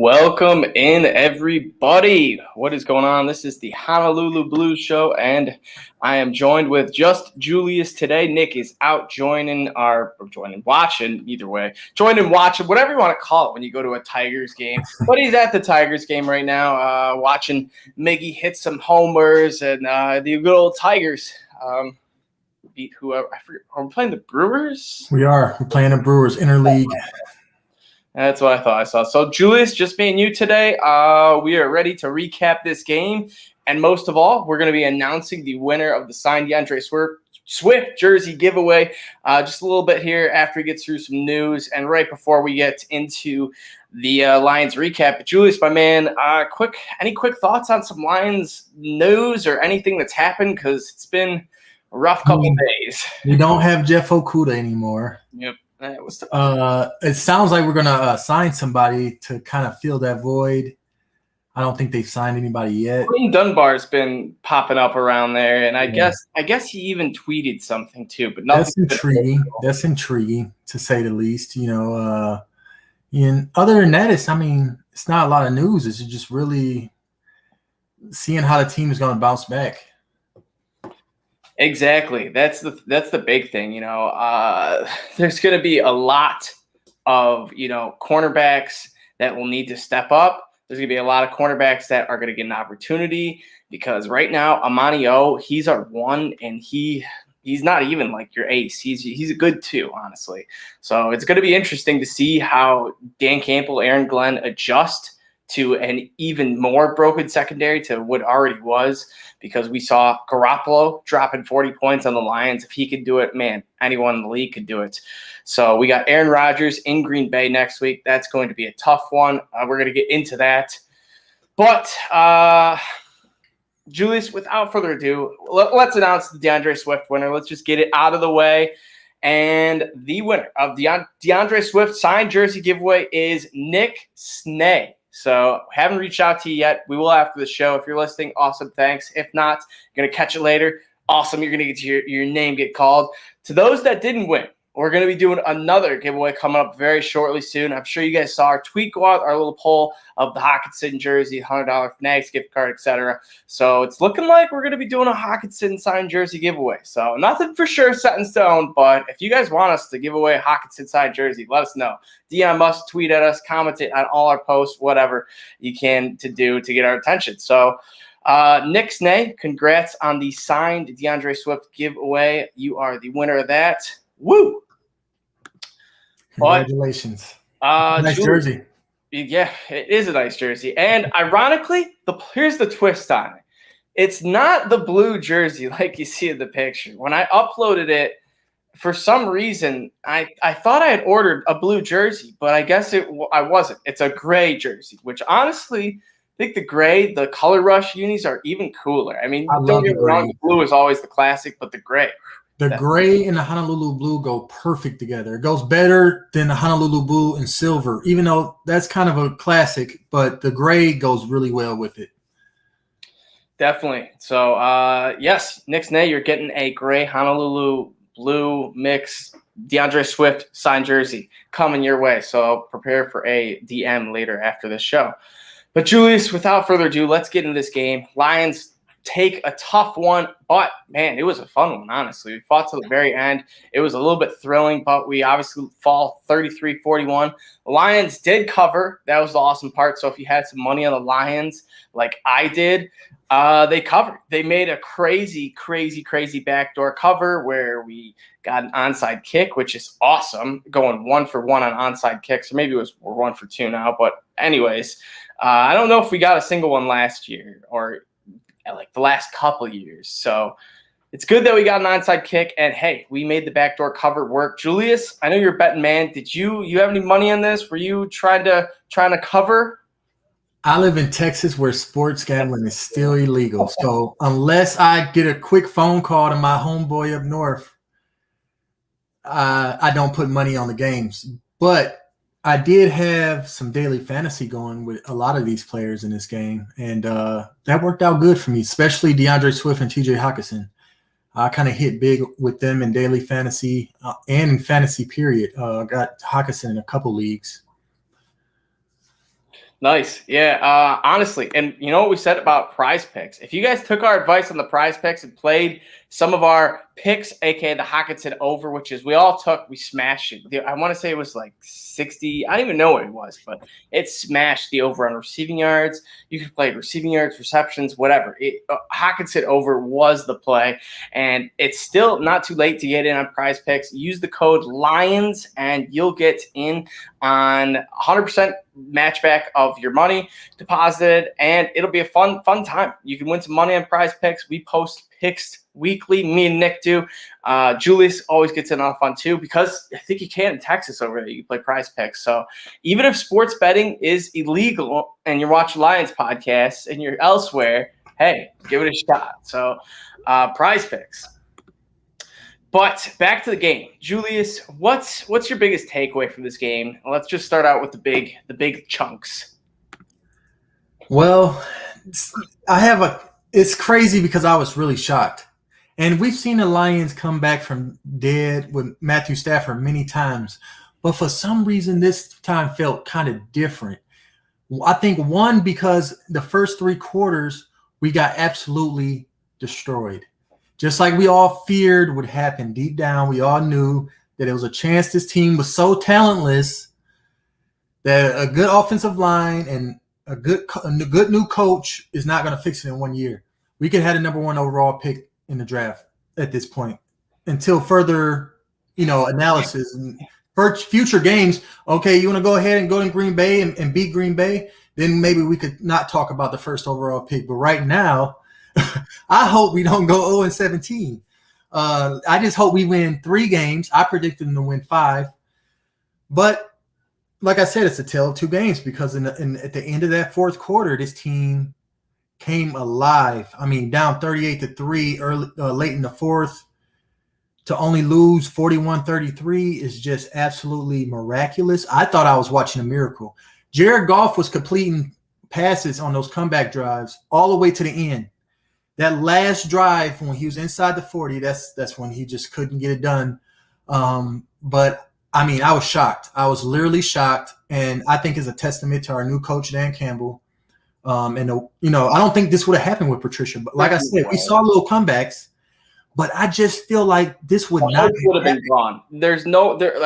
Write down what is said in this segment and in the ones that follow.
Welcome in, everybody. What is going on? This is the Honolulu Blues Show, and I am joined with just Julius today. Nick is out watching, either way. Joining, watching, whatever you want to call it when you go to a Tigers game. But he's at the Tigers game right now, watching Miggy hit some homers and the good old Tigers beat whoever. I forget. Are we playing the Brewers? We are. We're playing the Brewers interleague. That's what I thought I saw. So, Julius, just me and you today, we are ready to recap this game. And most of all, we're going to be announcing the winner of the signed Deandre Swift jersey giveaway just a little bit here after we get through some news and right before we get into the Lions recap. But Julius, my man, any quick thoughts on some Lions news or anything that's happened? Because it's been a rough couple of days. We don't have Jeff Okuda anymore. Yep. It sounds like we're going to sign somebody to kind of fill that void. I don't think they've signed anybody yet. Quinn Dunbar's been popping up around there, and I guess he even tweeted something too. But that's intriguing. That's intriguing to say the least. And other than that, it's not a lot of news. It's just really seeing how the team is going to bounce back. Exactly. That's the big thing. There's going to be a lot of cornerbacks that will need to step up. There's going to be a lot of cornerbacks that are going to get an opportunity because right now Amani O, he's our one, and he's not even like your ace. He's a good two, honestly. So it's going to be interesting to see how Dan Campbell, Aaron Glenn adjust to an even more broken secondary to what already was, because we saw Garoppolo dropping 40 points on the Lions. If he could do it, man, anyone in the league could do it. So we got Aaron Rodgers in Green Bay next week. That's going to be a tough one. We're going to get into that. But, Julius, without further ado, let's announce the Deandre Swift winner. Let's just get it out of the way. And the winner of the Deandre Swift signed jersey giveaway is Nick Snay. So haven't reached out to you yet. We will after the show. If you're listening, awesome, thanks. If not, you're going to catch it later. Awesome, you're going to get your name get called. To those that didn't win, we're going to be doing another giveaway coming up very shortly soon. I'm sure you guys saw our tweet go out, our little poll of the Hockenson jersey, $100 Fanatics gift card, etc. So it's looking like we're going to be doing a Hockenson signed jersey giveaway. So nothing for sure set in stone, but if you guys want us to give away a Hockenson signed jersey, let us know. DM us, tweet at us, comment it on all our posts, whatever you can to do to get our attention. So Nick Snay, congrats on the signed Deandre Swift giveaway. You are the winner of that. Woo! Congratulations. Nice jersey. Yeah, it is a nice jersey. And ironically, here's the twist on it. It's not the blue jersey like you see in the picture. When I uploaded it, for some reason, I thought I had ordered a blue jersey, but I guess I wasn't. It's a gray jersey, which honestly, I think the gray, the Color Rush unis are even cooler. I mean, don't get me wrong, the blue is always the classic, but the gray. The gray and the Honolulu blue go perfect together. It goes better than the Honolulu blue and silver, even though that's kind of a classic, but the gray goes really well with it. Definitely. So, yes, Nick Snay, you're getting a gray Honolulu blue mix Deandre Swift signed jersey coming your way. So prepare for a DM later after this show. But Julius, without further ado, let's get into this game. Lions take a tough one, but man, it was a fun one, honestly. We fought to the very end. It was a little bit thrilling, but we obviously fall 33-41. The Lions did cover. That was the awesome part. So if you had some money on the Lions, like I did, they covered. They made a crazy backdoor cover where we got an onside kick, which is awesome, going 1 for 1 on onside kicks. Or maybe we're 1 for 2 now. But anyways, I don't know if we got a single one last year or like the last couple of years. So it's good that we got an onside kick, and hey, we made the backdoor cover work. Julius, I know you're a betting man. Did you have any money on this? Were you trying to cover? I live in Texas where sports gambling is still illegal. So unless I get a quick phone call to my homeboy up north, I don't put money on the games. But I did have some daily fantasy going with a lot of these players in this game, and that worked out good for me, especially Deandre Swift and TJ Hockenson. I kind of hit big with them in daily fantasy and in fantasy period. I got Hockenson in a couple leagues. Nice. Yeah. Honestly, and you know what we said about prize picks? If you guys took our advice on the prize picks and played some of our picks, aka the Hockenson over, which is we all took, we smashed it. I want to say it was like 60. I don't even know what it was, but it smashed the over on receiving yards. You could play receiving yards, receptions, whatever. Hockenson over was the play, and it's still not too late to get in on prize picks. Use the code LIONS, and you'll get in on 100% matchback of your money deposited, and it'll be a fun time. You can win some money on prize picks. We post picks weekly, me and Nick do. Julius always gets in on fun too, because I think you can in Texas over there. You can play prize picks. So even if sports betting is illegal and you're watching Lions podcasts and you're elsewhere, hey, give it a shot. So prize picks. But back to the game, Julius. What's your biggest takeaway from this game? Let's just start out with the big chunks. Well, it's crazy because I was really shocked, and we've seen the Lions come back from dead with Matthew Stafford many times, but for some reason this time felt kind of different. I think one, because the first 3 quarters we got absolutely destroyed. Just like we all feared would happen deep down, we all knew that it was a chance this team was so talentless that a good offensive line and a good new coach is not going to fix it in 1 year. We could have had a number 1 overall pick in the draft at this point until further, analysis and for future games. Okay, you want to go ahead and go to Green Bay and beat Green Bay, then maybe we could not talk about the first overall pick. But right now, I hope we don't go 0-17. I just hope we win 3 games. I predicted them to win 5. But like I said, it's a tale of 2 games, because at the end of that fourth quarter, this team came alive. I mean, down 38-3 late in the fourth, to only lose 41-33 is just absolutely miraculous. I thought I was watching a miracle. Jared Goff was completing passes on those comeback drives all the way to the end. That last drive when he was inside the 40, that's when he just couldn't get it done. But I mean, I was shocked. I was literally shocked, and I think it's a testament to our new coach, Dan Campbell. I don't think this would have happened with Patricia. But like I said, we saw little comebacks, but I just feel like this would not have been gone.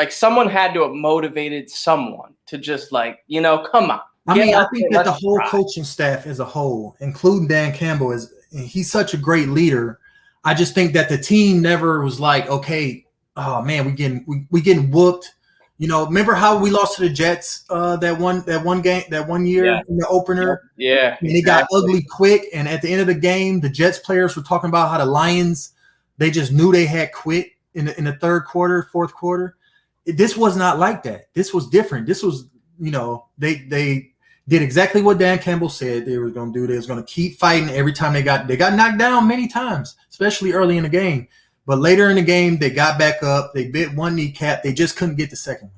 Someone had to have motivated someone to just come on. I think that the whole coaching staff as a whole, including Dan Campbell, he's such a great leader. I just think that the team never was like, okay, oh man, we getting whooped. Remember how we lost to the Jets that one year in the opener? Yeah. And it got ugly quick. And at the end of the game, the Jets players were talking about how the Lions, they just knew they had quit in the third quarter, fourth quarter. This was not like that. This was different. This was, they did exactly what Dan Campbell said they were going to do. They was going to keep fighting every time they got knocked down many times, especially early in the game. But later in the game, they got back up. They bit one kneecap. They just couldn't get the second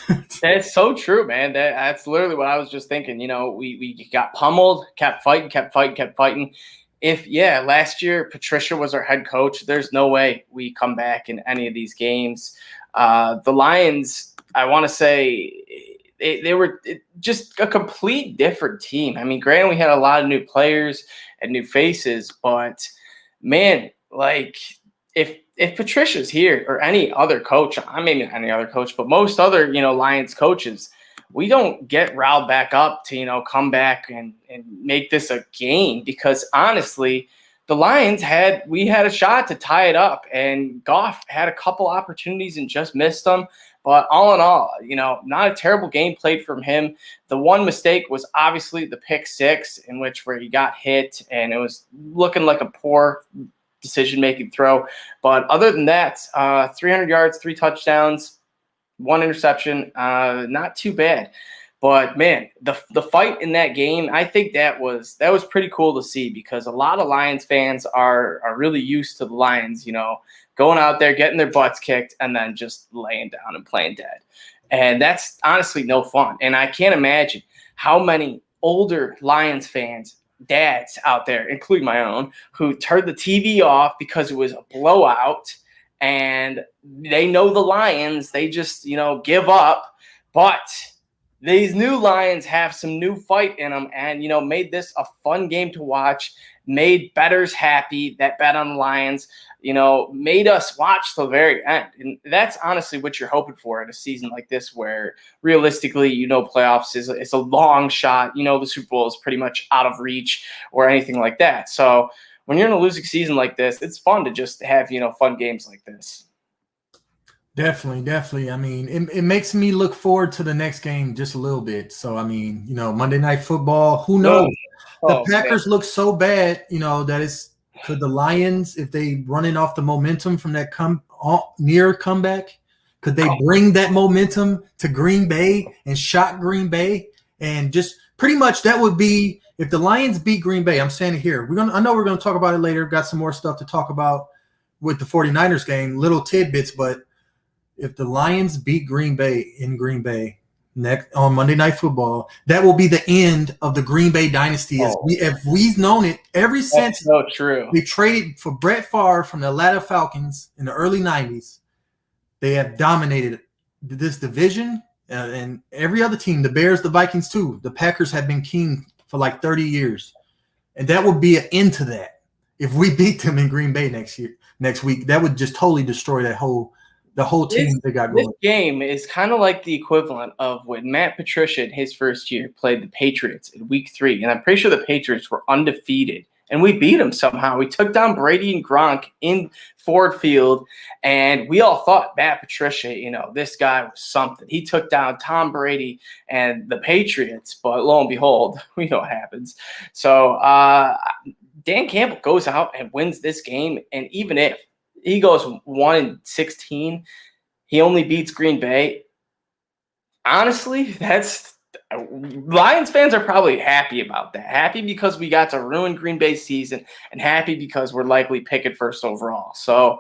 one. That's so true, man. That's literally what I was just thinking. We got pummeled, kept fighting. Last year Patricia was our head coach, there's no way we come back in any of these games. The Lions, I want to say, they were just a complete different team. I mean, granted, we had a lot of new players and new faces, but man, if Patricia's here, or any other coach, I mean any other coach, but most other, Lions coaches, we don't get riled back up to, come back and make this a game, because honestly, the Lions we had a shot to tie it up, and Goff had a couple opportunities and just missed them. But all in all, not a terrible game played from him. The one mistake was obviously the pick 6, where he got hit, and it was looking like a poor decision-making throw. But other than that, 300 yards, 3 touchdowns, 1 interception, not too bad. But man, the fight in that game, I think that was pretty cool to see, because a lot of Lions fans are really used to the Lions, going out there, getting their butts kicked, and then just laying down and playing dead. And that's honestly no fun. And I can't imagine how many older Lions fans, dads out there, including my own, who turned the TV off because it was a blowout, and they know the Lions, they just, give up. But these new Lions have some new fight in them, and made this a fun game to watch, made bettors happy that bet on the Lions, made us watch till the very end. And that's honestly what you're hoping for in a season like this, where realistically, playoffs is it's a long shot. The Super Bowl is pretty much out of reach or anything like that. So when you're in a losing season like this, it's fun to just have fun games like this. Definitely. I mean, it makes me look forward to the next game just a little bit. So, I mean, Monday Night Football, who knows? The Packers look so bad, could the Lions, if they running off the momentum from that near comeback, could they bring that momentum to Green Bay and shock Green Bay? And just pretty much that would be, if the Lions beat Green Bay, I'm saying it here. I know we're going to talk about it later. Got some more stuff to talk about with the 49ers game, little tidbits, but if the Lions beat Green Bay in Green Bay next on Monday Night Football, that will be the end of the Green Bay dynasty. As we've known it ever since. So true. They traded for Brett Favre from the Atlanta Falcons in the early 90s. They have dominated this division and every other team, the Bears, the Vikings too. The Packers have been king for like 30 years. And that would be an end to that. If we beat them in Green Bay next week, that would just totally destroy the whole team they got going. This game is kind of like the equivalent of when Matt Patricia in his first year played the Patriots in week 3. And I'm pretty sure the Patriots were undefeated. And we beat them somehow. We took down Brady and Gronk in Ford Field. And we all thought Matt Patricia, this guy was something. He took down Tom Brady and the Patriots. But lo and behold, we know what happens. So Dan Campbell goes out and wins this game. And even if he goes 1-16, he only beats Green Bay. Honestly, Lions fans are probably happy about that. Happy because we got to ruin Green Bay's season, and happy because we're likely picking first overall. So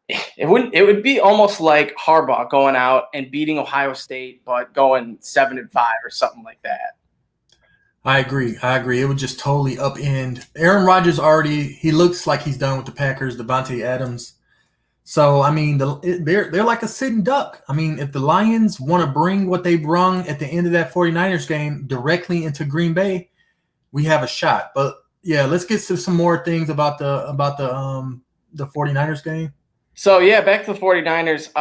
it would be almost like Harbaugh going out and beating Ohio State, but going 7-5 or something like that. I agree. It would just totally upend. Aaron Rodgers he looks like he's done with the Packers, Devontae Adams. So, I mean, they're like a sitting duck. I mean, if the Lions want to bring what they brung at the end of that 49ers game directly into Green Bay, we have a shot. But, yeah, let's get to some more things about the 49ers game. So, yeah, back to the 49ers.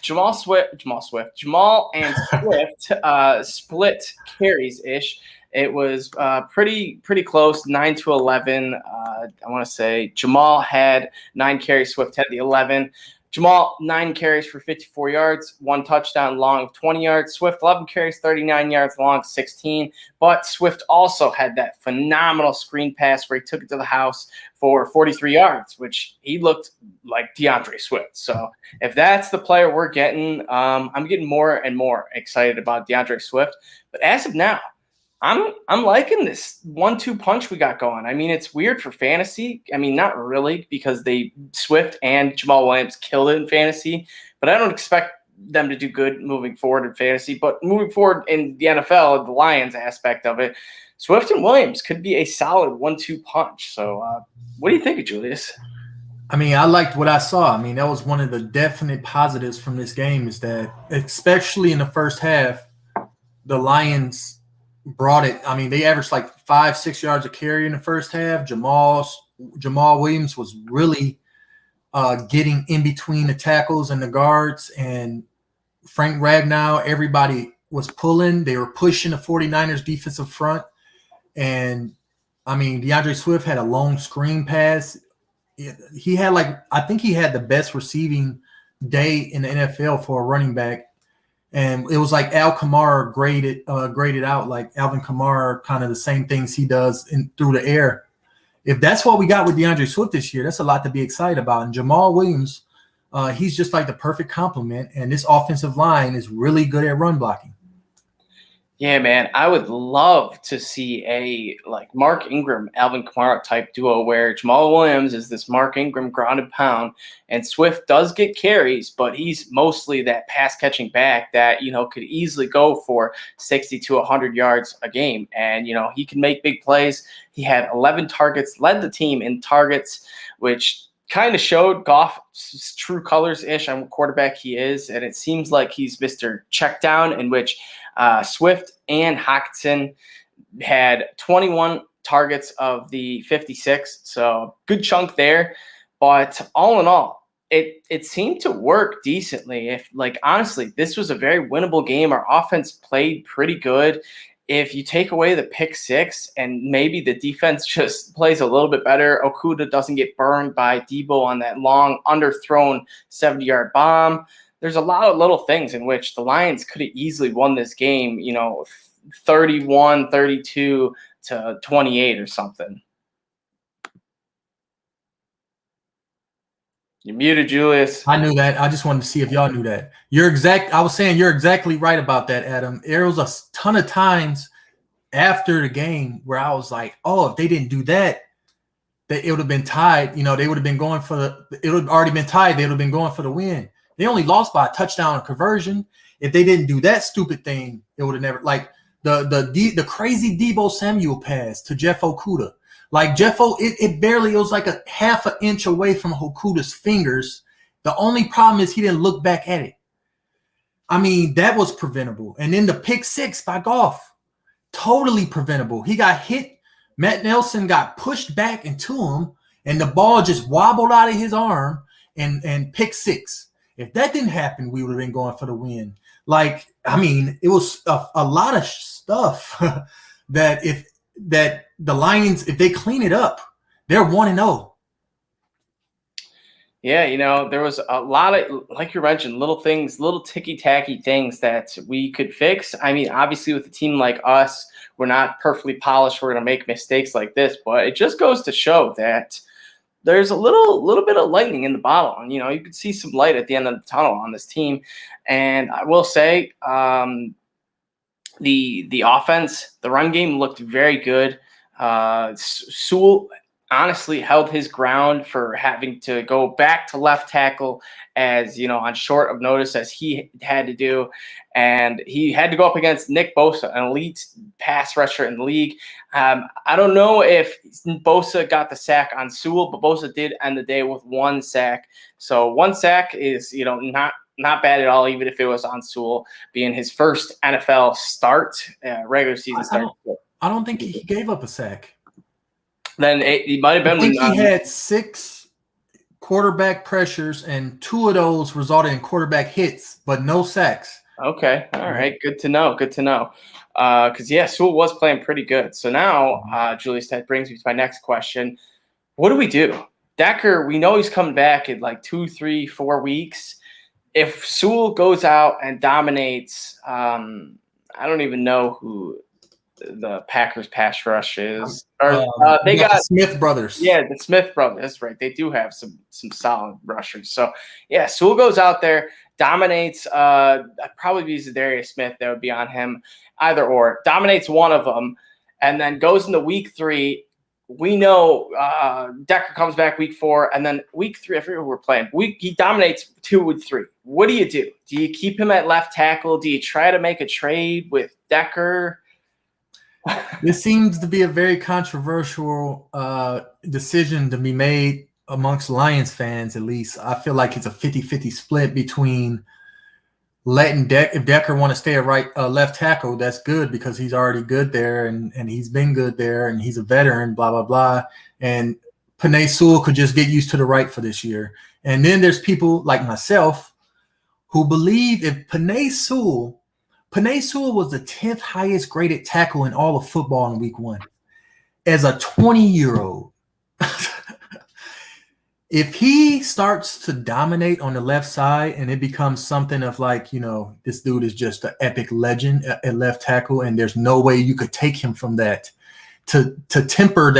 Jamal and Swift split carries-ish. It was pretty close, 9-11. I want to say Jamal had 9 carries, Swift had the 11. Jamal, 9 carries for 54 yards, 1 touchdown, long of 20 yards. Swift, 11 carries, 39 yards, long of 16. But Swift also had that phenomenal screen pass where he took it to the house for 43 yards, which he looked like Deandre Swift. So if that's the player we're getting, I'm getting more and more excited about Deandre Swift. But as of now, I'm liking this 1-2 punch we got going. I mean, it's weird for fantasy. I mean, not really, because Swift and Jamal Williams killed it in fantasy, but I don't expect them to do good moving forward in fantasy. But moving forward in the NFL, the Lions aspect of it, Swift and Williams could be a solid 1-2 punch. So what do you think of Julius? I mean, I liked what I saw. I mean, that was one of the definite positives from this game, is that especially in the first half, the Lions – brought it. I mean, they averaged like 5-6 yards a carry in the first half. Jamal Williams was really getting in between the tackles and the guards, and Frank Ragnow, everybody was pulling. They were pushing the 49ers defensive front. And I mean, Deandre Swift had a long screen pass. He had I think he had the best receiving day in the NFL for a running back. And it was like Al Kamara graded out, like Alvin Kamara, kind of the same things he does through the air. If that's what we got with DeAndre Swift this year, that's a lot to be excited about. And Jamal Williams, he's just like the perfect complement. And this offensive line is really good at run blocking. Yeah, man, I would love to see a Mark Ingram, Alvin Kamara type duo where Jamal Williams is this Mark Ingram grounded pound, and Swift does get carries, but he's mostly that pass catching back that could easily go for 60 to 100 yards a game, and he can make big plays. He had 11 targets, led the team in targets, which kind of showed Goff's true colors-ish on what quarterback he is, and it seems like he's Mr. Checkdown, in which Swift and Hockenson had 21 targets of the 56, so good chunk there. But all in all, it seemed to work decently. If, like, honestly, this was a very winnable game. Our offense played pretty good. If you take away the pick six and maybe the defense just plays a little bit better, Okuda doesn't get burned by Debo on that long underthrown 70-yard bomb. There's a lot of little things in which the Lions could have easily won this game, 31, 32 to 28 or something. You're muted, Julius. I knew that. I just wanted to see if y'all knew that. I was saying you're exactly right about that, Adam. There was a ton of times after the game where I was like, oh, if they didn't do that, it would have been tied. They would have been going it would have already been tied. They would have been going for the win. They only lost by a touchdown conversion. If they didn't do that stupid thing, it would have never, like the crazy Debo Samuel pass to Jeff Okuda. Like it was like a half an inch away from Okuda's fingers. The only problem is he didn't look back at it. I mean, that was preventable. And then the pick six by Goff, totally preventable. He got hit. Matt Nelson got pushed back into him, and the ball just wobbled out of his arm and pick six. If that didn't happen, we would have been going for the win. Like, I mean, it was a lot of stuff that the Lions, if they clean it up, they're 1-0. Yeah, there was a lot of, like you mentioned, little things, little ticky-tacky things that we could fix. I mean, obviously with a team like us, we're not perfectly polished. We're going to make mistakes like this, but it just goes to show that there's a little bit of lightning in the bottle. And, you could see some light at the end of the tunnel on this team. And I will say the offense, the run game looked very good. Sewell honestly held his ground for having to go back to left tackle as, on short of notice as he had to do. And he had to go up against Nick Bosa, an elite pass rusher in the league. I don't know if Bosa got the sack on Sewell, but Bosa did end the day with one sack. So one sack is, not bad at all, even if it was on Sewell, being his first NFL start, regular season start. I don't think he gave up a sack. Then he might have been. I think he had 6 quarterback pressures, and 2 of those resulted in quarterback hits, but no sacks. Okay. All right. Good to know. Because, Sewell was playing pretty good. So now, Julius, that brings me to my next question. What do we do? Decker, we know he's coming back in like 2, 3, 4 weeks. If Sewell goes out and dominates, I don't even know who the Packers pass rush is. They got the Smith brothers. Yeah, the Smith brothers. That's right. They do have some solid rushers. So, Sewell goes out there, dominates. I'd probably be Zadarius Smith. That would be on him. Either or. Dominates one of them, and then goes into week 3. We know Decker comes back week 4, and then week 3, I forget who we're playing. He dominates 2 and 3. What do? Do you keep him at left tackle? Do you try to make a trade with Decker? This seems to be a very controversial decision to be made amongst Lions fans, at least. I feel like it's a 50-50 split between letting if Decker want to stay at left tackle, that's good because he's already good there and he's been good there and he's a veteran, blah, blah, blah. And Penei Sewell could just get used to the right for this year. And then there's people like myself who believe if Penei Sewell was the 10th highest graded tackle in all of football in week 1. As a 20-year-old, if he starts to dominate on the left side and it becomes something of like, this dude is just an epic legend at left tackle and there's no way you could take him from that to temper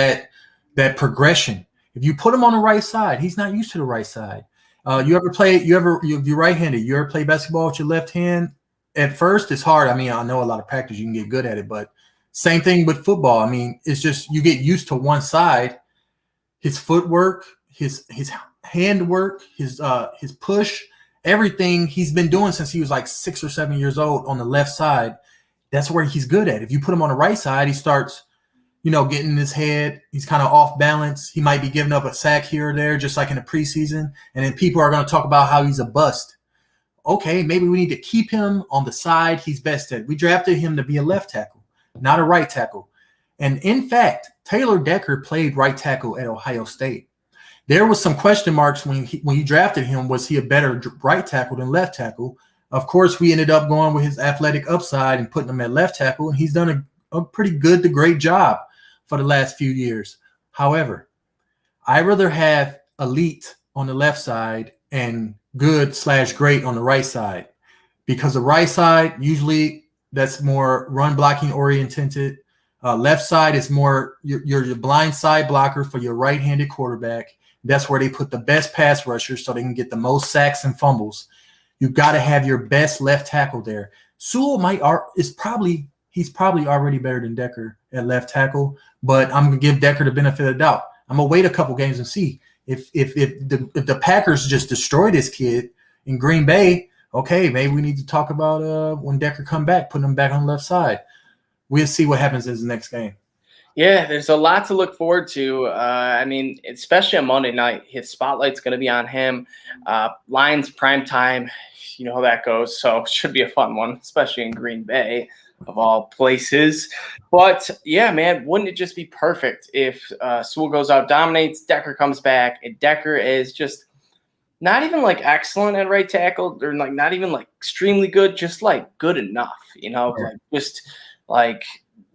that progression. If you put him on the right side, he's not used to the right side. You're right-handed. You ever play basketball with your left hand? At first, it's hard. I mean, I know a lot of practice, you can get good at it, but same thing with football. I mean, it's just you get used to one side. His footwork, his handwork, his push, everything he's been doing since he was like 6 or 7 years old on the left side. That's where he's good at. If you put him on the right side, he starts, getting in his head. He's kind of off balance. He might be giving up a sack here or there, just like in the preseason. And then people are going to talk about how he's a bust. Okay, maybe we need to keep him on the side he's best at. We drafted him to be a left tackle, not a right tackle. And in fact, Taylor Decker played right tackle at Ohio State. There was some question marks when you drafted him. Was he a better right tackle than left tackle? Of course, we ended up going with his athletic upside and putting him at left tackle, and he's done a pretty good to great job for the last few years. However, I'd rather have elite on the left side and good/great on the right side, because the right side, usually that's more run blocking oriented. Left side is more your blind side blocker for your right-handed quarterback. That's where they put the best pass rushers so they can get the most sacks and fumbles. You've got to have your best left tackle there. Sewell he's probably already better than Decker at left tackle, but I'm going to give Decker the benefit of the doubt. I'm going to wait a couple games and see if the Packers just destroy this kid in Green Bay. Okay, maybe we need to talk about when Decker come back, putting him back on the left side. We'll see what happens in the next game. Yeah, there's a lot to look forward to. Especially on Monday night, his spotlight's going to be on him. Lions prime time, you know how that goes. So it should be a fun one, especially in Green Bay, of all places. But yeah, man, wouldn't it just be perfect if Sewell goes out, dominates, Decker comes back, and Decker is just not even like excellent at right tackle, or like not even like extremely good, just like good enough, Right. like just like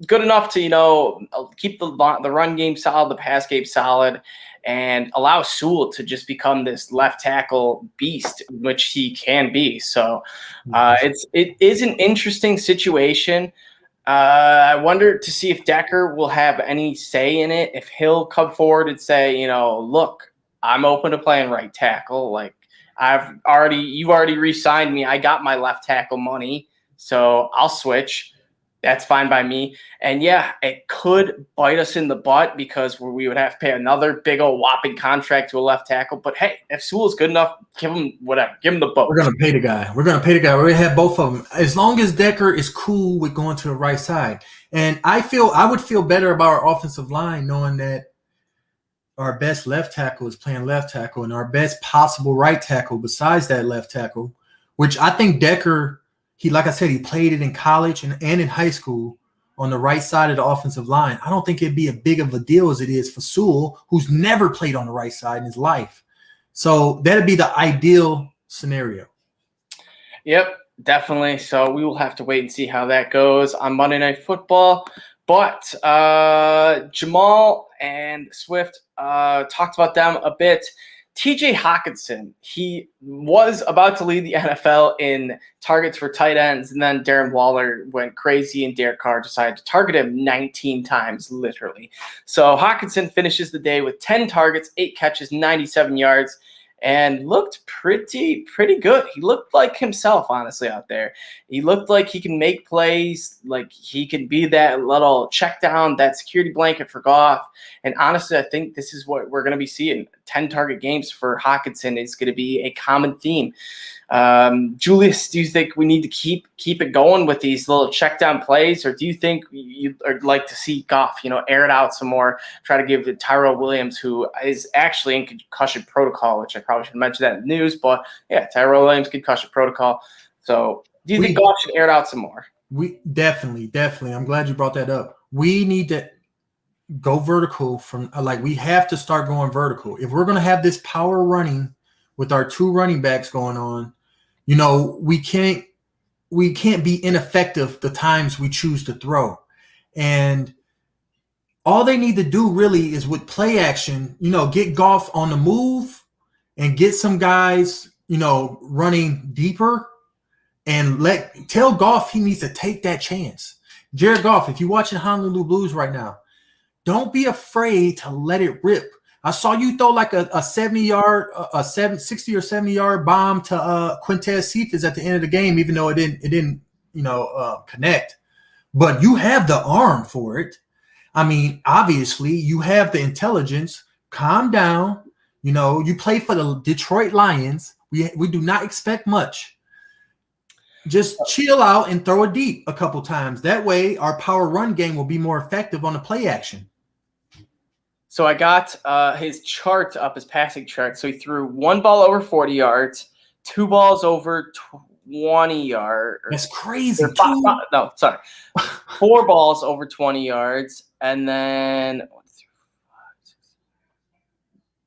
good enough to, keep the run game solid, the pass game solid, and allow Sewell to just become this left tackle beast, which he can be. So it is an interesting situation. I wonder to see if Decker will have any say in it, if he'll come forward and say, look, I'm open to playing right tackle. Like you've already re-signed me. I got my left tackle money, so I'll switch. That's fine by me. And yeah, it could bite us in the butt because we would have to pay another big old whopping contract to a left tackle. But hey, if Sewell's good enough, give him whatever. Give him the boat. We're going to pay the guy. We're going to have both of them. As long as Decker is cool with going to the right side. And I would feel better about our offensive line knowing that our best left tackle is playing left tackle and our best possible right tackle besides that left tackle, which I think Decker, like I said, he played it in college and in high school on the right side of the offensive line. I don't think it'd be as big of a deal as it is for Sewell, who's never played on the right side in his life. So that'd be the ideal scenario. Yep, definitely. So we will have to wait and see how that goes on Monday Night Football. But Jamal and Swift talked about them a bit. TJ Hawkinson, he was about to lead the NFL in targets for tight ends, and then Darren Waller went crazy, and Derek Carr decided to target him 19 times, literally. So Hawkinson finishes the day with 10 targets, 8 catches, 97 yards, and looked pretty good. He looked like himself, honestly, out there. He looked like he can make plays, like he can be that little check down, that security blanket for Goff. And honestly, I think this is what we're going to be seeing. 10 target games for Hawkinson is going to be a common theme. Julius, do you think we need to keep it going with these little check down plays, or do you think you'd like to see Goff, air it out some more, try to give it Tyrell Williams, who is actually in concussion protocol, which I probably should mention that in the news, but yeah, Tyrell Williams concussion protocol. So do you think Goff should air it out some more? We definitely. I'm glad you brought that up. We need to go vertical we have to start going vertical. If we're going to have this power running with our 2 running backs going on, we can't be ineffective the times we choose to throw. And all they need to do really is with play action, get Goff on the move and get some guys, running deeper and tell Goff he needs to take that chance. Jared Goff, if you're watching Honolulu Blues right now, don't be afraid to let it rip. I saw you throw like a 60 or 70 yard bomb to Quintez Cephas at the end of the game, even though it didn't connect. But you have the arm for it. I mean, obviously, you have the intelligence. Calm down. You play for the Detroit Lions. We do not expect much. just chill out and throw it deep a couple times. That way, our power run game will be more effective on the play action. So I got his chart up, his passing chart. So he threw 1 ball over 40 yards, 2 balls over 20 yards. That's crazy. 4 balls over 20 yards, and then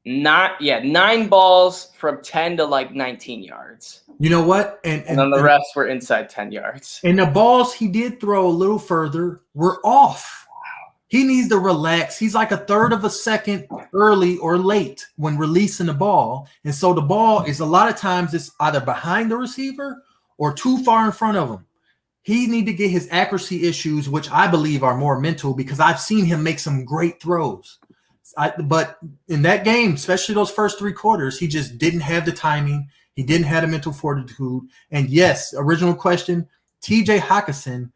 9 balls from 10 to like 19 yards. You know what? And then the rest were inside 10 yards. And the balls he did throw a little further were off. He needs to relax. He's like a third of a second early or late when releasing the ball. And so the ball is a lot of times it's either behind the receiver or too far in front of him. He need to get his accuracy issues, which I believe are more mental, because I've seen him make some great throws. But in that game, especially those first 3 quarters, he just didn't have the timing. He didn't have the mental fortitude. And yes, original question, TJ Hockenson,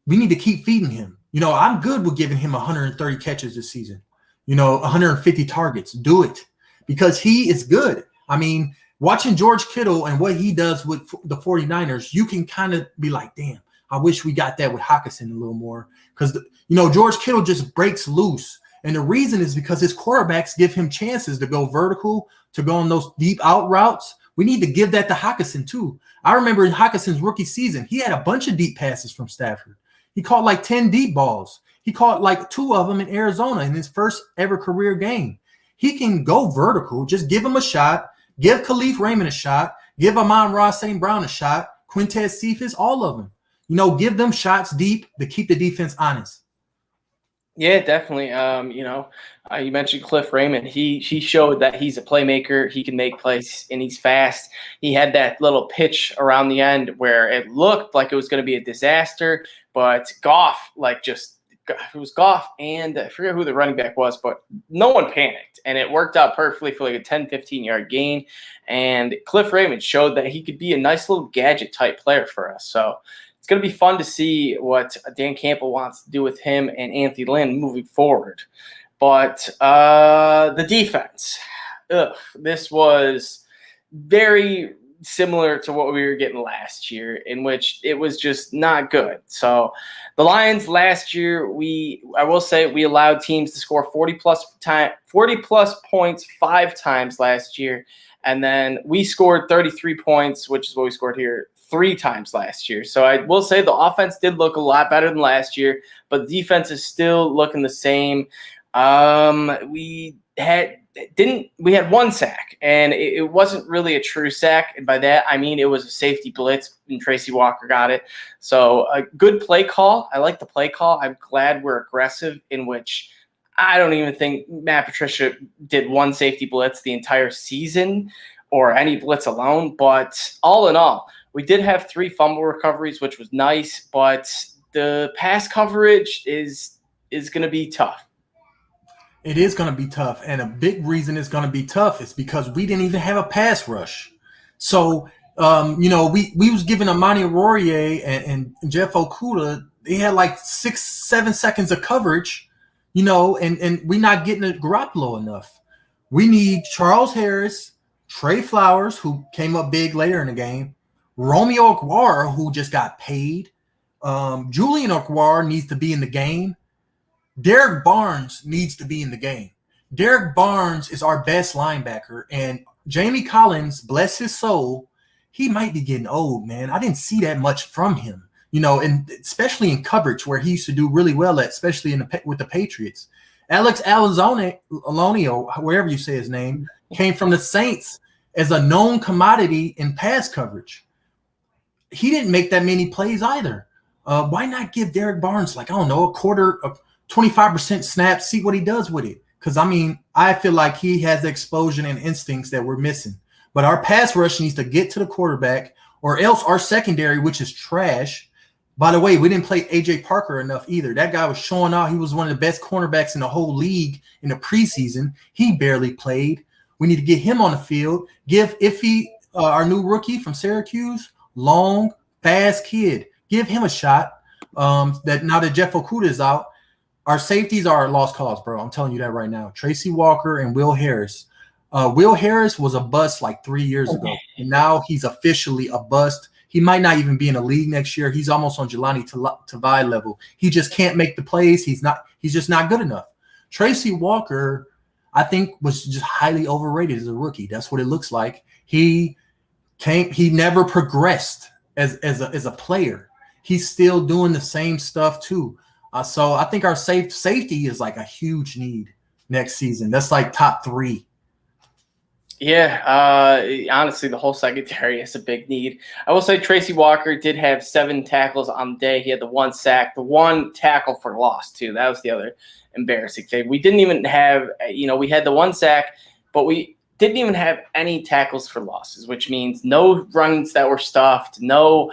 we need to keep feeding him. You know, I'm good with giving him 130 catches this season. You know, 150 targets. Do it. Because he is good. I mean, watching George Kittle and what he does with the 49ers, you can kind of be like, damn, I wish we got that with Hockenson a little more. Because, you know, George Kittle just breaks loose. And the reason is because his quarterbacks give him chances to go vertical, to go on those deep out routes. We need to give that to Hockenson too. I remember in Hockenson's rookie season, he had a bunch of deep passes from Stafford. He caught like 10 deep balls. He caught like 2 of them in Arizona in his first ever career game. He can go vertical. Just give him a shot. Give Khalif Raymond a shot. Give Amon-Ra St. Brown a shot. Quintez Cephas, all of them. You know, give them shots deep to keep the defense honest. Yeah, definitely. You mentioned Cliff Raymond. He showed that he's a playmaker. He can make plays, and he's fast. He had that little pitch around the end where it looked like it was going to be a disaster, but Goff, it was Goff, and I forget who the running back was, but no one panicked, and it worked out perfectly for like a 10, 15-yard gain. And Cliff Raymond showed that he could be a nice little gadget-type player for us. So it's going to be fun to see what Dan Campbell wants to do with him and Anthony Lynn moving forward. But the defense, this was very similar to what we were getting last year, in which it was just not good. So the Lions last year, I will say we allowed teams to score 40 plus points 5 times last year. And then we scored 33 points, which is what we scored here, 3 times last year. So I will say the offense did look a lot better than last year, but the defense is still looking the same. We had 1 sack, and it wasn't really a true sack. And by that, I mean it was a safety blitz, and Tracy Walker got it. So a good play call. I like the play call. I'm glad we're aggressive, in which I don't even think Matt Patricia did 1 safety blitz the entire season or any blitz alone. But all in all, we did have 3 fumble recoveries, which was nice, but the pass coverage is going to be tough. It is going to be tough, and a big reason it's going to be tough is because we didn't even have a pass rush. So, we was giving Amani Rourier and Jeff Okudah, they had like 6-7 seconds of coverage, and we're not getting a Garoppolo enough. We need Charles Harris, Trey Flowers, who came up big later in the game, Romeo Okwara, who just got paid. Julian Okwara needs to be in the game. Derek Barnes needs to be in the game. Derek Barnes is our best linebacker, and Jamie Collins, bless his soul, he might be getting old, man. I didn't see that much from him, and especially in coverage where he used to do really well at, especially with the Patriots. Alex Alonio, wherever you say his name, came from the Saints as a known commodity in pass coverage. He didn't make that many plays either. Why not give Derek Barnes, a quarter of 25% snaps, see what he does with it? Because, I feel like he has the explosion and instincts that we're missing. But our pass rush needs to get to the quarterback, or else our secondary, which is trash. By the way, we didn't play A.J. Parker enough either. That guy was showing out. He was one of the best cornerbacks in the whole league in the preseason. He barely played. We need to get him on the field. Give Iffy, our new rookie from Syracuse, long, fast kid. Give him a shot. That now that Jeff Okudah is out, our safeties are a lost cause, bro. I'm telling you that right now. Tracy Walker and Will Harris. Will Harris was a bust like 3 years ago, and now he's officially a bust. He might not even be in the league next year. He's almost on Jelani Tavai level. He just can't make the plays. He's just not good enough. Tracy Walker, I think, was just highly overrated as a rookie. That's what it looks like. He never progressed as a player. He's still doing the same stuff too. So I think our safety is like a huge need next season. That's like top 3. Yeah, honestly, the whole secondary is a big need. I will say Tracy Walker did have 7 tackles on the day. He had the 1 sack, the 1 tackle for loss, too. That was the other embarrassing thing. We didn't even have, we had the 1 sack, but we didn't even have any tackles for losses, which means no runs that were stuffed, no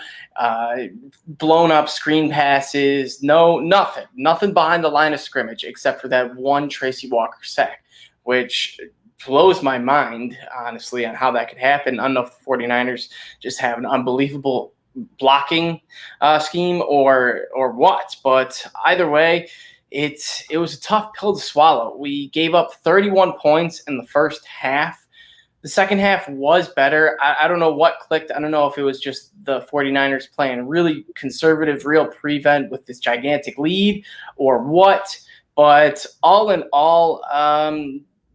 blown up screen passes, nothing behind the line of scrimmage except for that 1 Tracy Walker sack, which blows my mind, honestly, on how that could happen. I don't know if the 49ers just have an unbelievable blocking scheme or what, but either way, it was a tough pill to swallow. We gave up 31 points in the first half. The second half was better. I don't know what clicked. I don't know if it was just the 49ers playing really conservative, real prevent with this gigantic lead or what, but all in all,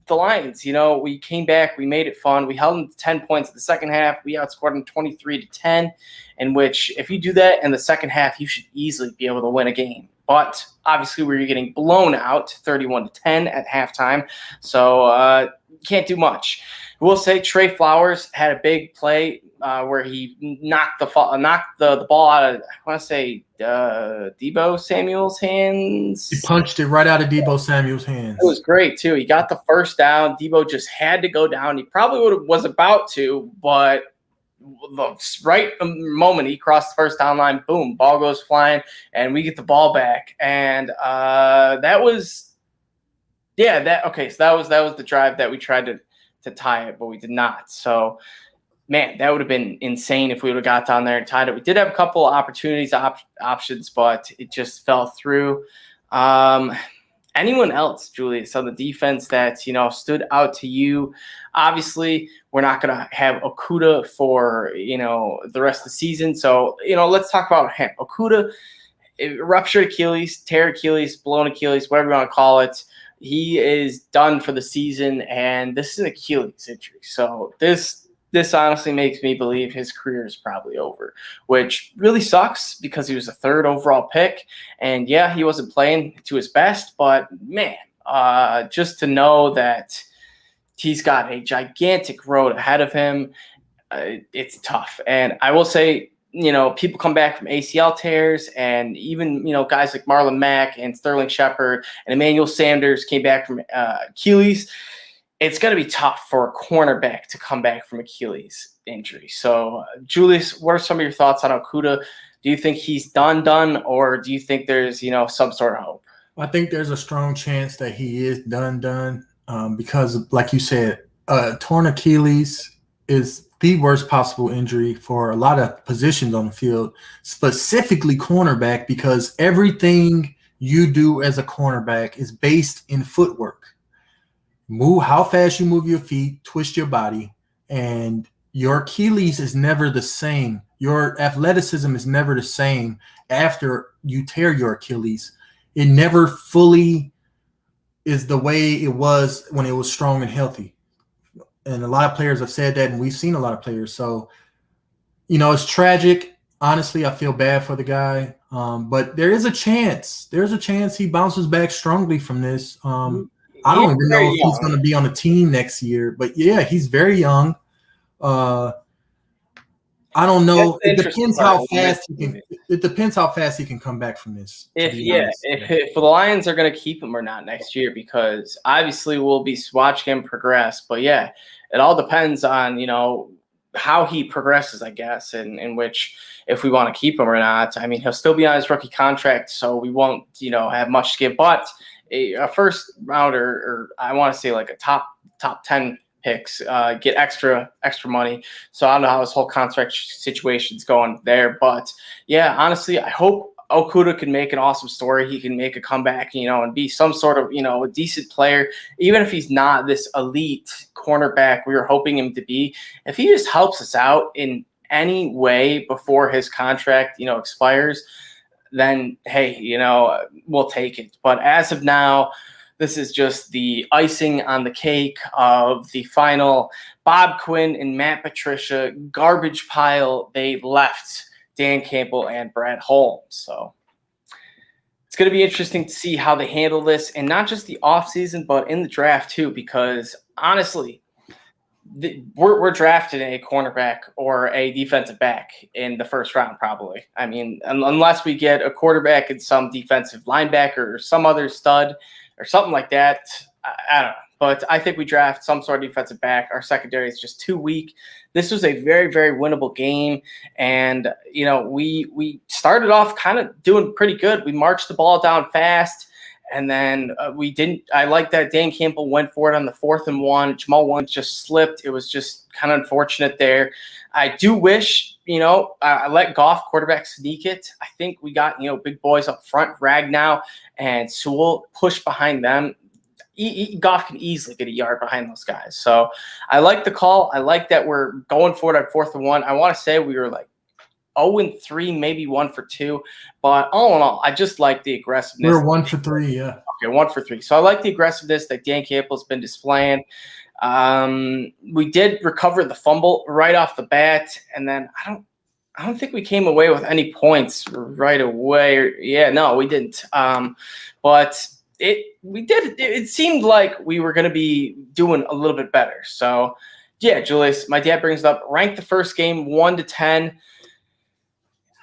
the Lions, we came back, we made it fun. We held them to 10 points in the second half. We outscored them 23-10, in which if you do that in the second half, you should easily be able to win a game. But obviously we were getting blown out 31-10 at halftime, so can't do much. I will say Trey Flowers had a big play where he knocked the ball out of, I want to say, Deebo Samuel's hands. He punched it right out of Deebo Samuel's hands. It was great, too. He got the first down. Deebo just had to go down. He probably was about to, but the right moment he crossed the first down line, boom, ball goes flying, and we get the ball back. And that was the drive that we tried to tie it, but we did not. So, man, that would have been insane if we would have got down there and tied it. We did have a couple of opportunities, options, but it just fell through. Anyone else, Julius, on the defense that, stood out to you? Obviously, we're not going to have Okudah for, the rest of the season. So, let's talk about him. Okudah, ruptured Achilles, tear Achilles, blown Achilles, whatever you want to call it. He is done for the season, and this is an Achilles injury. So this honestly makes me believe his career is probably over, which really sucks because he was a 3rd overall pick. And, yeah, he wasn't playing to his best, but, man, just to know that he's got a gigantic road ahead of him, it's tough. And I will say, people come back from ACL tears, and even, guys like Marlon Mack and Sterling Shepard and Emmanuel Sanders came back from Achilles. It's going to be tough for a cornerback to come back from Achilles injury. So, Julius, what are some of your thoughts on Okudah? Do you think he's done, or do you think there's, some sort of hope? I think there's a strong chance that he is done because, like you said, torn Achilles is the worst possible injury for a lot of positions on the field, specifically cornerback, because everything you do as a cornerback is based in footwork. Move how fast you move your feet, twist your body, and your Achilles is never the same. Your athleticism is never the same after you tear your Achilles. It never fully is the way it was when it was strong and healthy. And a lot of players have said that, and we've seen a lot of players. So, it's tragic. Honestly, I feel bad for the guy. But there is a chance. There's a chance he bounces back strongly from this. I don't even know if he's going to be on a team next year. But, yeah, he's very young. I don't know. It depends how fast he can come back from this. If the Lions are going to keep him or not next year, because obviously we'll be watching him progress. But, yeah, it all depends on, how he progresses, I guess, in which if we want to keep him or not. I mean, he'll still be on his rookie contract, so we won't, have much to give. But a first rounder, or I want to say like a top 10 picks, get extra money. So I don't know how this whole contract situation's going there. But, yeah, honestly, I hope Okudah can make an awesome story. He can make a comeback, and be some sort of, a decent player, even if he's not this elite cornerback we were hoping him to be. If he just helps us out in any way before his contract, expires, then hey, we'll take it. But as of now, this is just the icing on the cake of the final Bob Quinn and Matt Patricia garbage pile they left Dan Campbell and Brad Holmes. So it's going to be interesting to see how they handle this, and not just the offseason, but in the draft too, because honestly, we're drafting a cornerback or a defensive back in the first round, probably. I mean, unless we get a quarterback and some defensive linebacker or some other stud or something like that. I don't know. But I think we draft some sort of defensive back. Our secondary is just too weak. This was a very, very winnable game. And, we started off kind of doing pretty good. We marched the ball down fast. And then we didn't – I like that Dan Campbell went for it on the 4th and 1. Jamal Williams just slipped. It was just kind of unfortunate there. I do wish, I let Goff quarterback sneak it. I think we got, big boys up front, Ragnow and Sewell, push behind them. Goff can easily get a yard behind those guys. So I like the call. I like that we're going for it on 4th and 1. I want to say we were like 0-3, maybe 1 for 2. But all in all, I just like the aggressiveness. We're 1 for 3, yeah. Okay, 1 for 3. So I like the aggressiveness that Dan Campbell's been displaying. We did recover the fumble right off the bat, and then I don't think we came away with any points right away. No, we didn't. But it seemed like we were going to be doing a little bit better. So, yeah, Julius, my dad brings it up. Rank the first game 1 to 10.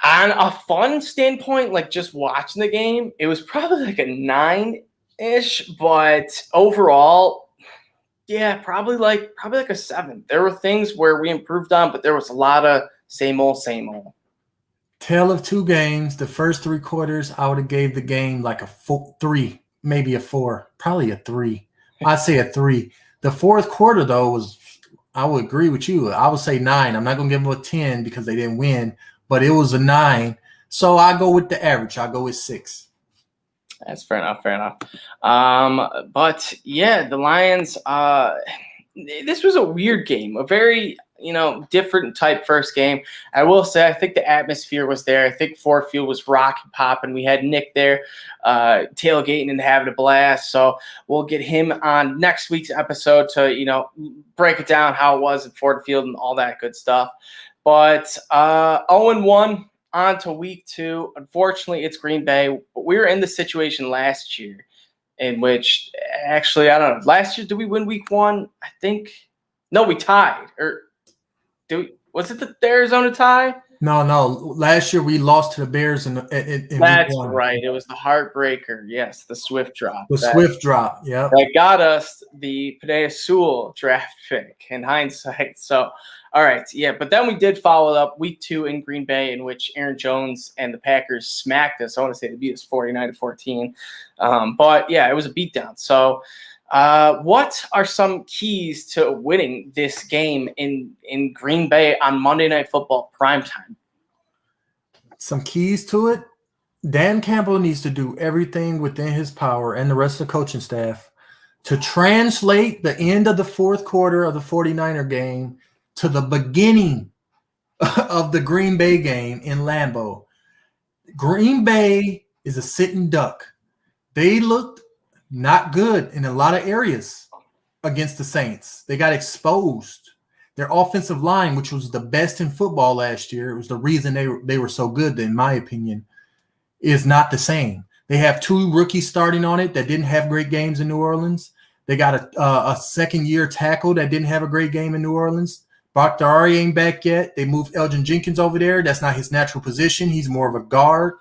On a fun standpoint, like just watching the game, it was probably like a 9-ish. But overall, yeah, probably like a 7. There were things where we improved on, but there was a lot of same old, same old. Tale of 2 games. The first 3 quarters, I would have gave the game like a 3. Maybe a 4, probably a 3. I'd say a 3. The 4th quarter, though, I would agree with you. I would say 9. I'm not going to give them a 10 because they didn't win, but it was a 9. So I go with the average. I go with 6. That's fair enough. But, yeah, the Lions, this was a weird game, a very different type first game. I will say I think the atmosphere was there. I think Ford Field was rocking, popping. We had Nick there tailgating and having a blast. So we'll get him on next week's episode to, break it down how it was at Ford Field and all that good stuff. But 0-1 on to week 2. Unfortunately, it's Green Bay. But we were in the situation last year in which actually, I don't know. Last year, did we win week 1? I think – no, we tied. Or was it the Arizona tie? No. Last year we lost to the Bears in That's week 1. Right. It was the heartbreaker. Yes, the Swift drop. Swift drop, yeah. That got us the Penei Sewell draft pick in hindsight. So, all right, yeah. But then we did follow up week 2 in Green Bay, in which Aaron Jones and the Packers smacked us. I want to say they beat us 49-14. But, yeah, it was a beatdown. So, what are some keys to winning this game in Green Bay on Monday Night Football primetime? Some keys to it. Dan Campbell needs to do everything within his power, and the rest of the coaching staff, to translate the end of the 4th quarter of the 49er game to the beginning of the Green Bay game in Lambeau. Green Bay is a sitting duck. They looked not good in a lot of areas against the Saints. They got exposed. Their offensive line, which was the best in football last year, it was the reason they were so good, in my opinion, is not the same. They have 2 rookies starting on it that didn't have great games in New Orleans. They got a second-year tackle that didn't have a great game in New Orleans. Bakhtiari ain't back yet. They moved Elgin Jenkins over there. That's not his natural position. He's more of a guard.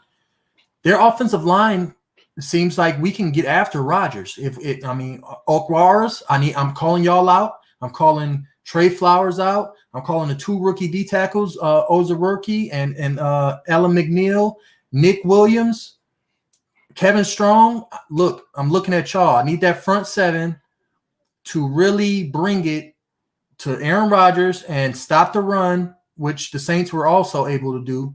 Their offensive line – it seems like we can get after Rodgers. Okwars, I'm calling y'all out. I'm calling Trey Flowers out. I'm calling the 2 rookie D tackles, Ozarurke and Ella McNeil, Nick Williams, Kevin Strong. Look, I'm looking at y'all. I need that front 7 to really bring it to Aaron Rodgers and stop the run, which the Saints were also able to do.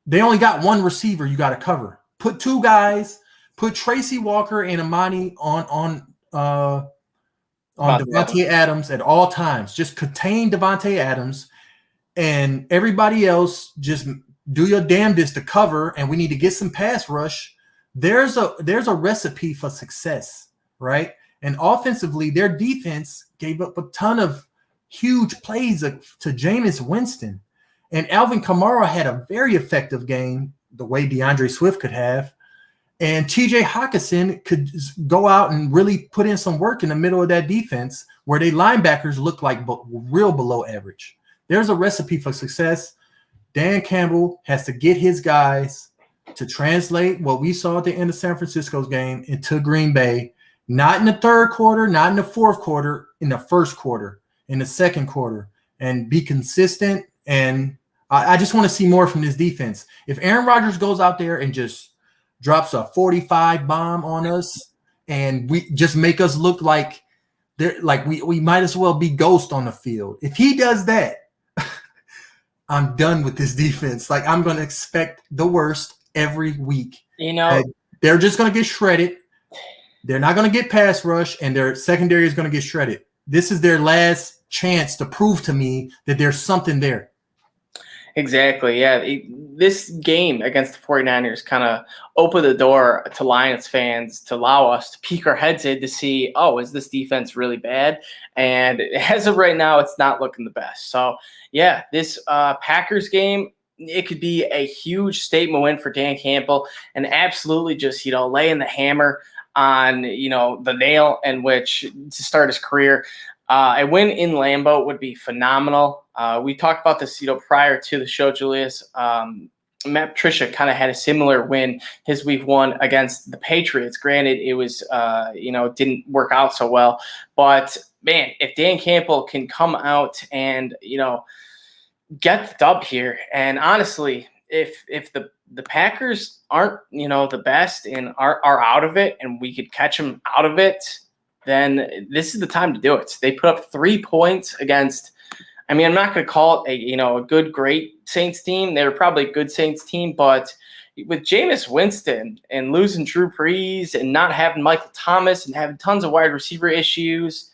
They only got 1 receiver you got to cover. Put 2 guys. Put Tracy Walker and Amani on Davante Adams at all times. Just contain Davante Adams. and everybody else just do your damnedest to cover, and we need to get some pass rush. There's a recipe for success, right? And offensively, their defense gave up a ton of huge plays to Jameis Winston. And Alvin Kamara had a very effective game, the way DeAndre Swift could have. And TJ Hawkinson could go out and really put in some work in the middle of that defense where they linebackers look like real below average. There's a recipe for success. Dan Campbell has to get his guys to translate what we saw at the end of San Francisco's game into Green Bay, not in the third quarter, not in the fourth quarter, in the first quarter, in the second quarter, and be consistent. And I just want to see more from this defense. If Aaron Rodgers goes out there and just drops a 45 bomb on us and we just make us look like we might as well be ghost on the field. If he does that, I'm done with this defense. Like, I'm going to expect the worst every week. They're just going to get shredded. They're not going to get pass rush, and their secondary is going to get shredded. This is their last chance to prove to me that there's something there. Exactly, yeah. This game against the 49ers kind of opened the door to Lions fans to allow us to peek our heads in to see, is this defense really bad? And as of right now, it's not looking the best. So, yeah, this Packers game, it could be a huge statement win for Dan Campbell and absolutely just, laying the hammer on, the nail in which to start his career. A win in Lambeau would be phenomenal. We talked about this, prior to the show, Julius. Matt Patricia kind of had a similar win his week one against the Patriots. Granted, it was, didn't work out so well. But, man, if Dan Campbell can come out and, get the dub here, and honestly, if the Packers aren't, the best and are out of it and we could catch them out of it, then this is the time to do it. They put up 3 points against, I'm not going to call it a good, great Saints team. They were probably a good Saints team, but with Jameis Winston and losing Drew Brees and not having Michael Thomas and having tons of wide receiver issues,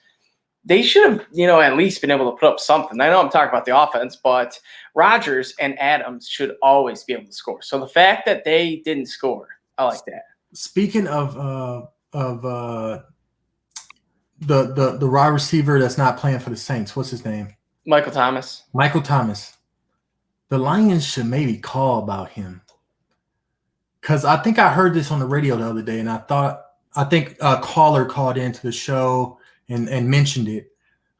they should have, at least been able to put up something. I know I'm talking about the offense, but Rodgers and Adams should always be able to score. So the fact that they didn't score, I like that. Speaking of the wide receiver that's not playing for the Saints, what's his name? Michael Thomas. The Lions should maybe call about him, because I think I heard this on the radio the other day, and I think a caller called into the show and mentioned it.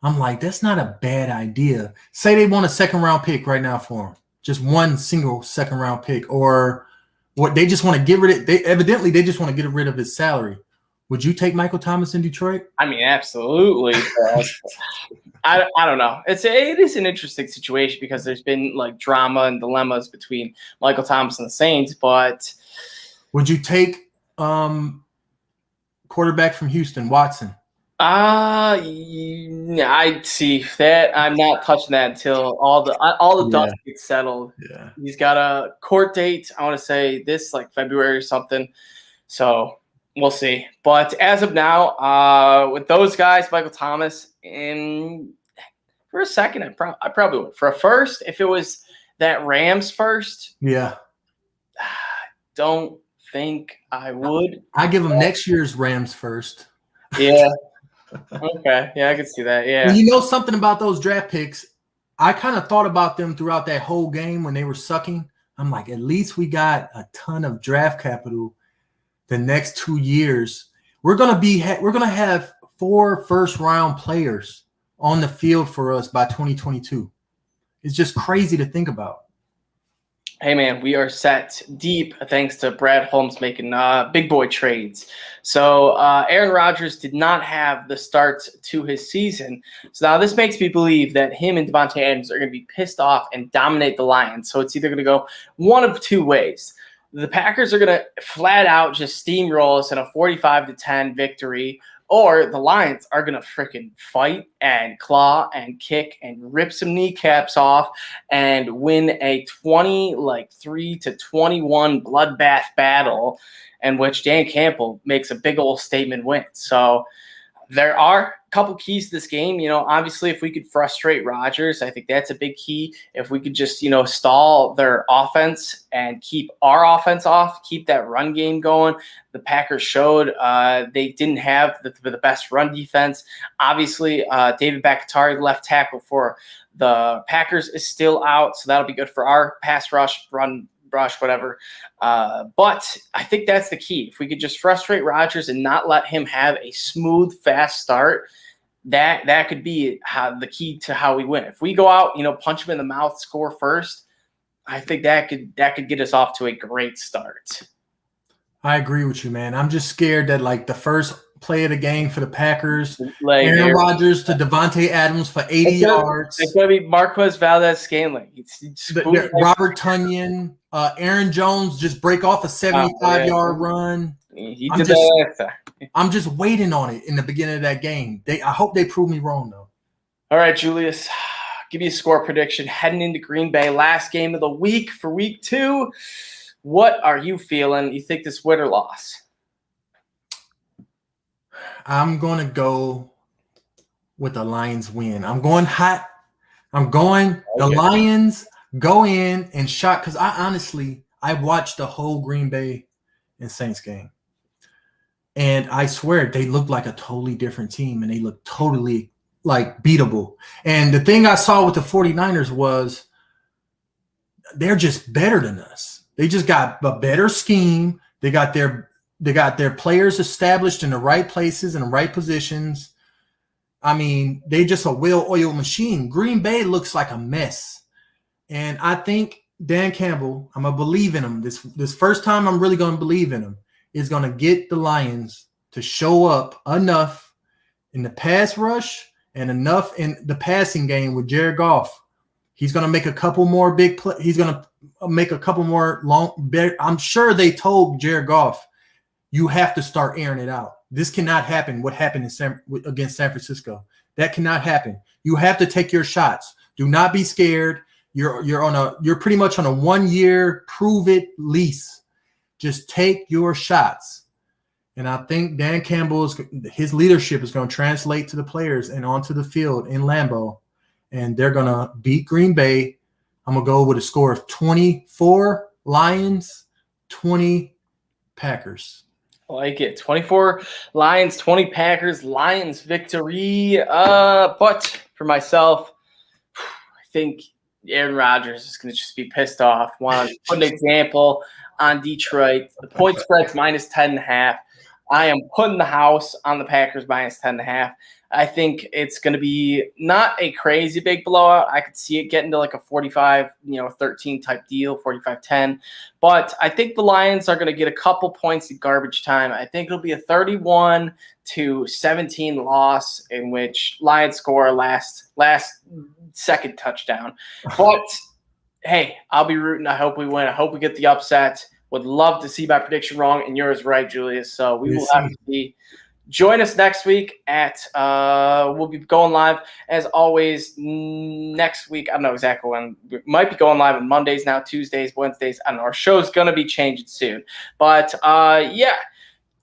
I'm like, that's not a bad idea. Say they want a second-round pick right now for him, just one single second-round pick, or what? They just want to get rid of. They just want to get rid of his salary. Would you take Michael Thomas in Detroit? Absolutely. I don't know. It is an interesting situation because there's been drama and dilemmas between Michael Thomas and the Saints. But would you take quarterback from Houston, Watson? I see that. I'm not touching that until all the dust gets settled. Yeah. He's got a court date. I want to say this February or something. So we'll see. But as of now, with those guys, Michael Thomas, and for a second, I probably would. For a first, if it was that Rams first, don't think I would. I give them next year's Rams first. Yeah. Okay. Yeah, I can see that. Yeah. Well, something about those draft picks, I kind of thought about them throughout that whole game when they were sucking. I'm like, at least we got a ton of draft capital the next 2 years. We're gonna have 4 first-round players on the field for us by 2022. It's just crazy to think about. Hey, man, we are set deep thanks to Brad Holmes making big boy trades. So Aaron Rodgers did not have the start to his season. So now this makes me believe that him and Devontae Adams are going to be pissed off and dominate the Lions. So it's either going to go one of two ways. The Packers are going to flat out just steamroll us in a 45-10 victory, or the Lions are going to freaking fight and claw and kick and rip some kneecaps off and win a 3-21 bloodbath battle in which Dan Campbell makes a big old statement win. So there are a couple keys to this game. Obviously, if we could frustrate Rodgers, I think that's a big key. If we could just, stall their offense and keep our offense off, keep that run game going. The Packers showed they didn't have the best run defense. Obviously, David Bakhtiari, left tackle for the Packers, is still out, so that'll be good for our pass rush, run rush, whatever. But I think that's the key. If we could just frustrate Rodgers and not let him have a smooth, fast start, that could be the key to how we win. If we go out, punch him in the mouth, score first, I think that could get us off to a great start. I agree with you, man. I'm just scared that like the first play of the game for the Packers, Aaron Rodgers to Devontae Adams for 80 yards. It's going to be Marquez Valdez-Scantling. Robert Tonyan, Aaron Jones just break off a 75-yard run. I'm just waiting on it in the beginning of that game. I hope they prove me wrong, though. All right, Julius, give me a score prediction heading into Green Bay. Last game of the week for week 2. What are you feeling? You think this win or loss? I'm going to go with the Lions win. I'm going hot. The Lions go in and shot, because I watched the whole Green Bay and Saints game. And I swear they looked like a totally different team, and they looked totally like beatable. And the thing I saw with the 49ers was they're just better than us. They just got a better scheme. They got their players established in the right places and the right positions. I mean, they just a well-oiled machine. Green Bay looks like a mess. And I think Dan Campbell, I'm going to believe in him. This first time I'm really going to believe in him, is going to get the Lions to show up enough in the pass rush and enough in the passing game with Jared Goff. He's going to make a couple more big plays. He's going to make a couple more long. I'm sure they told Jared Goff, you have to start airing it out. This cannot happen. What happened against San Francisco? That cannot happen. You have to take your shots. Do not be scared. You're pretty much on a 1-year prove it lease. Just take your shots. And I think Dan Campbell's his leadership is going to translate to the players and onto the field in Lambeau. And they're going to beat Green Bay. I'm going to go with a score of 24 Lions, 20 Packers. I like it. 24 Lions, 20 Packers. Lions victory. But for myself, I think Aaron Rodgers is going to just be pissed off. Want to put an example on Detroit. The point spread's -10.5. I am putting the house on the Packers -10.5. I think it's going to be not a crazy big blowout. I could see it getting to like a 45-13 type deal, 45-10. But I think the Lions are going to get a couple points in garbage time. I think it'll be a 31-17 loss in which Lions score last second touchdown. But hey, I'll be rooting. I hope we win. I hope we get the upset. Would love to see my prediction wrong and yours right, Julius. So we will have to see. Join us next week we'll be going live as always next week. I don't know exactly when. We might be going live on Mondays now, Tuesdays, Wednesdays. I don't know. Our show's going to be changing soon. But yeah,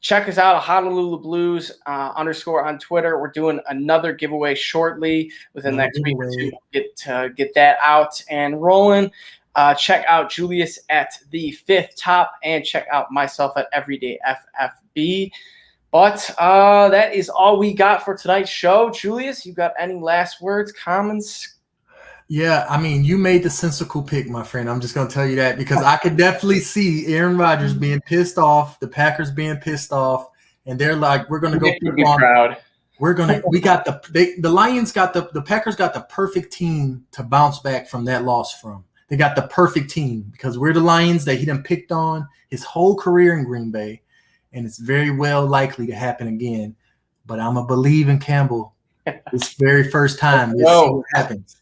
check us out, Honolulu Blues _ on Twitter. We're doing another giveaway shortly within the next week or two. Get that out and rolling. Check out Julius at the 5th Top and check out myself at Everyday FFB. But that is all we got for tonight's show. Julius, you got any last words, comments? Yeah, I mean, you made the sensible pick, my friend. I'm just going to tell you that because I could definitely see Aaron Rodgers being pissed off, the Packers being pissed off, and they're like, we're going to go be proud. The Lions got the Packers got the perfect team to bounce back from that loss from. They got the perfect team because we're the Lions that he done picked on his whole career in Green Bay. And it's very well likely to happen again. But I'm going to believe in Campbell this very first time. Let's see what happens.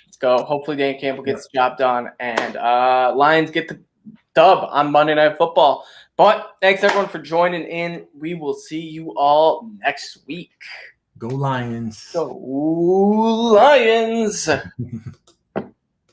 Let's go. Hopefully Dan Campbell gets the job done. And Lions get the dub on Monday Night Football. But thanks, everyone, for joining in. We will see you all next week. Go Lions. Go Lions.